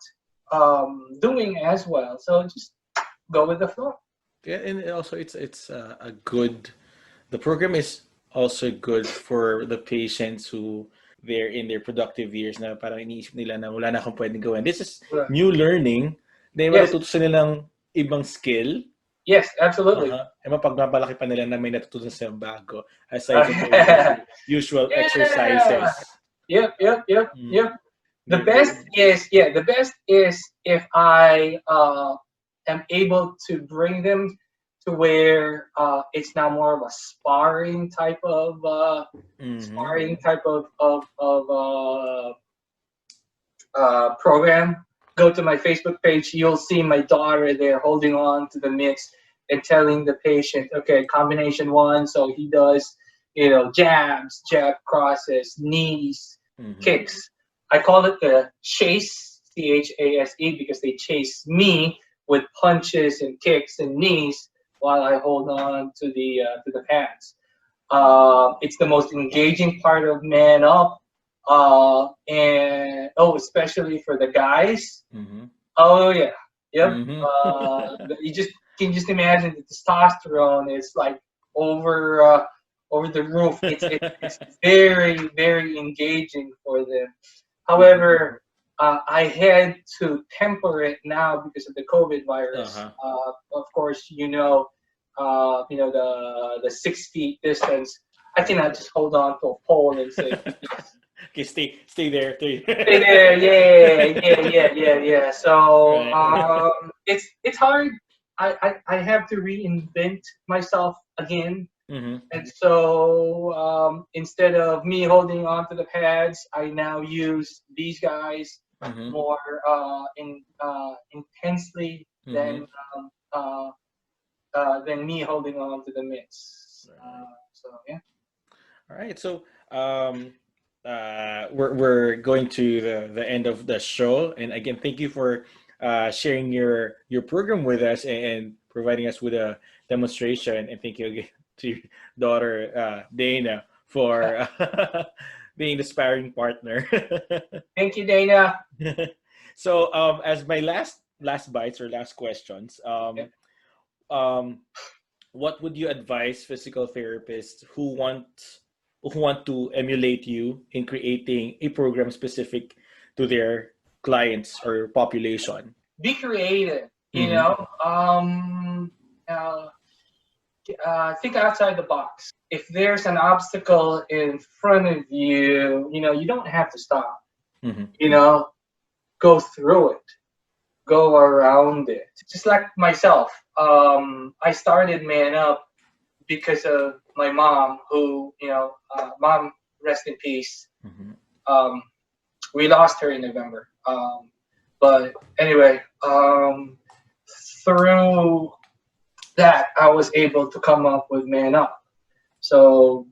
doing as well. So just go with the flow. Yeah, and also it's a good. The program is also good for the patients who they're in their productive years na parang iniisip nila na wala na akong pwedeng gawin. This is Right. new learning. Then Yes, matututo nilang ibang skill. yes, absolutely. E mapagmamalaki pa nila na may natutunan silang bago aside from their usual Yeah. exercises. Yep, yep, yep, Mm. yep. The They're best very is the best is if I am able to bring them to where it's now more of a sparring type of mm-hmm. program. Go to my Facebook page. You'll see my daughter there holding on to the mitts and telling the patient, okay, combination 1. So he does, jabs, jab crosses, knees, Mm-hmm. kicks. I call it the chase, CHASE, because they chase me with punches and kicks and knees while I hold on to the pads. It's the most engaging part of Man Up, and especially for the guys. Mm-hmm. Oh yeah, yep. Mm-hmm. You can just imagine the testosterone is like over the roof. It's very very engaging for them. However, I had to temper it now because of the COVID virus. Uh-huh. Of course, the 6 feet distance. I Right. cannot just hold on to a pole and say, Okay, stay there. "Stay there, yeah, yeah, yeah, yeah, yeah." So Right. it's hard. I have to reinvent myself again. Mm-hmm. And so instead of me holding on to the pads, I now use these guys Mm-hmm. more intensely Mm-hmm. than me holding on to the mitts. Right. So yeah. All right. So we're going to the end of the show, and again, thank you for sharing your program with us and providing us with a demonstration. And thank you again to your daughter Dana for being the sparring partner. Thank you, Dana. So as my last bites or last questions, Yeah. um, what would you advise physical therapists who want to emulate you in creating a program specific to their clients or population? Be creative. Mm-hmm. Uh, think outside the box. If there's an obstacle in front of you, you don't have to stop. Mm-hmm. You know, go through it, go around it. Just like myself, I started Man Up because of my mom, who, mom, rest in peace. Mm-hmm. Um, we lost her in November. But anyway, through that, I was able to come up with Man Up. So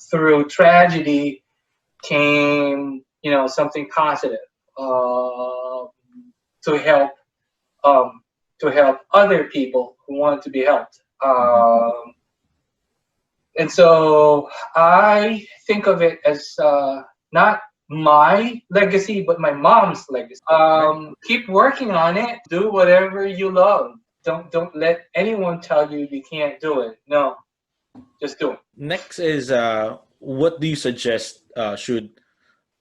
through tragedy came, something positive uh, to help um, other people who want to be helped. Mm-hmm. And so I think of it as not my legacy, but my mom's legacy. Right. Keep working on it. Do whatever you love. Don't let anyone tell you you can't do it. No, just do it. Next is what do you suggest should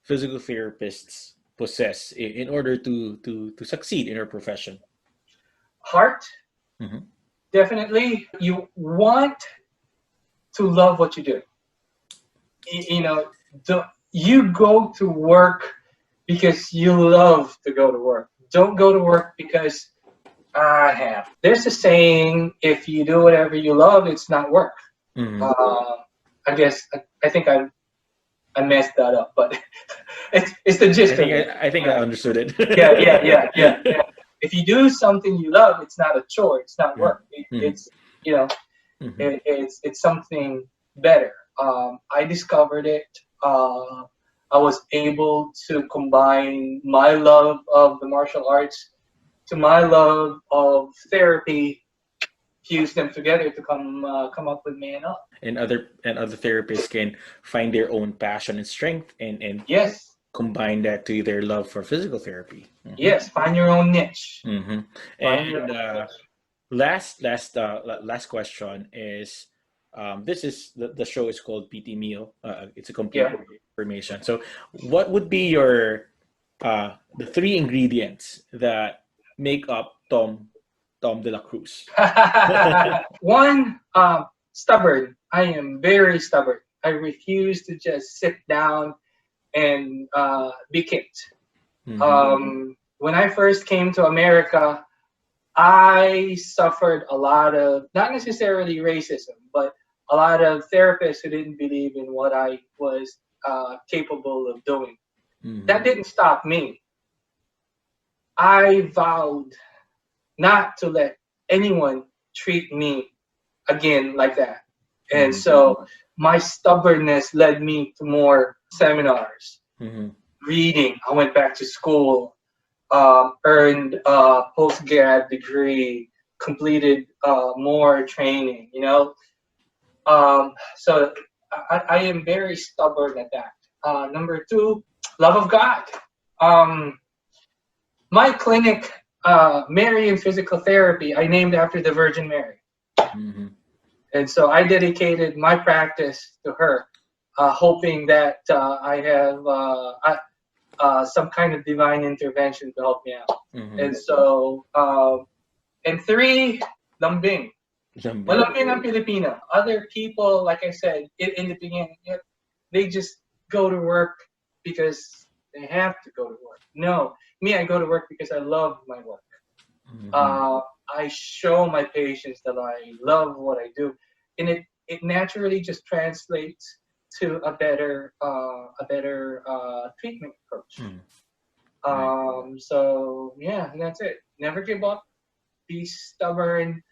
physical therapists possess in order to succeed in their profession? Heart, Mm-hmm. definitely. You want to love what you do. You know, you go to work because you love to go to work. Don't go to work because I have. There's a saying: if you do whatever you love, it's not work. Mm-hmm. Uh, I guess I think I messed that up, but it's the I gist think of it. I understood Yeah. it. If you do something you love, it's not a chore. It's not Yeah. work. Mm-hmm. It's you know Mm-hmm. it's something better. I discovered it. I was able to combine my love of the martial arts to my love of therapy, fuse them together to come up with Man Up. And other therapists can find their own passion and strength and Yes, combine that to their love for physical therapy. Mm-hmm. yes. Find your own niche. Mm-hmm. Find your And own niche. last question is this is the show is called PT Meal. It's a complete Yeah. information. So what would be your the three ingredients that make up Tom de la Cruz? One, stubborn. I am very stubborn. I refuse to just sit down and be kicked. Mm-hmm. When I first came to America, I suffered a lot of, not necessarily racism, but a lot of therapists who didn't believe in what I was capable of doing. That Mm-hmm. didn't stop me. I vowed not to let anyone treat me again like that. And Mm-hmm. so my stubbornness led me to more seminars, Mm-hmm. reading. I went back to school, earned a post-grad degree, completed more training, So I am very stubborn at that. Number two, love of God. Um, my clinic, Mary in Physical Therapy, I named after the Virgin Mary. Mm-hmm. And so I dedicated my practice to her, hoping that I have some kind of divine intervention to help me out. Mm-hmm. And so, and three, lambing. Jumping. Malambing ang Filipino. Other people, like I said in the beginning, they just go to work because they have to go to work. No, me, I go to work because I love my work. Mm-hmm. Uh, I show my patients that I love what I do, and it it naturally just translates to a better treatment approach. Mm. Right. So yeah, that's it. Never give up. Be stubborn.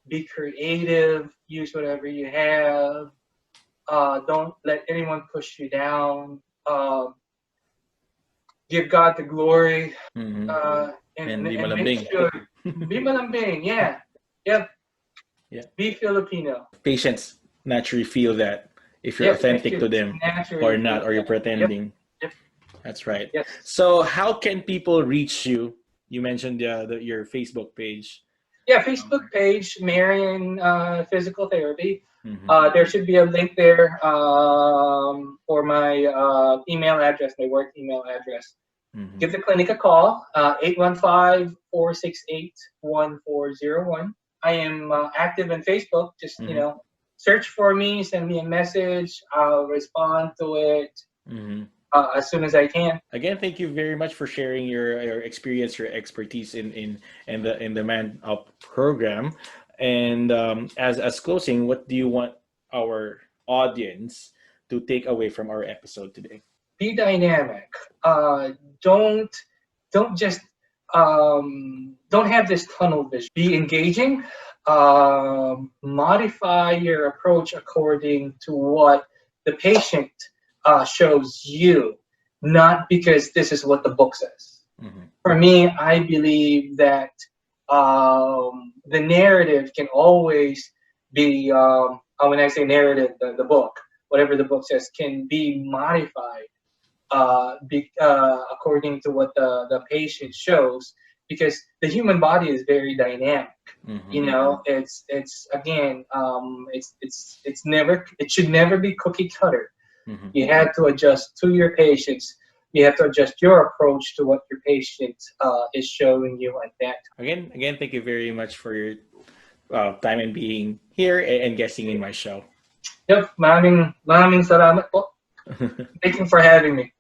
Be creative. Use whatever you have. Don't let anyone push you down. Give God the glory. Mm-hmm. And be And make malambing. sure be malambing. Yeah. Yep. Yeah. Be Filipino. Patients naturally feel that if you're Yep. They authentic to should them or naturally not, feel or you're that. Yep. pretending. Yep. That's right. Yes. So, how can people reach you? You mentioned your Facebook page. Yeah, Facebook page, Marion Physical Therapy. Mm-hmm. There should be a link there for my email address, my work email address. Mm-hmm. Give the clinic a call, 815-468-1401. I am active on Facebook. Just, Mm-hmm. search for me, send me a message. I'll respond to it Mm-hmm. as soon as I can. Again, thank you very much for sharing your experience, your expertise in the Man Up program. And as closing, what do you want our audience to take away from our episode today? Be dynamic. Uh, don't don't just don't have this tunnel vision. Be engaging. Modify your approach according to what the patient shows you, not because this is what the book says. Mm-hmm. For me, I believe that the narrative can always be, when I say narrative, the book, whatever the book says, can be modified according to what the patient shows, because the human body is very dynamic. Mm-hmm. It's again, it should never be cookie cutter. Mm-hmm. You have to adjust to your patients. You have to adjust your approach to what your patient is showing you at that Again, thank you very much for your time and being here and guesting in my show. time. Yep, maraming salamat po. Thank you for having me.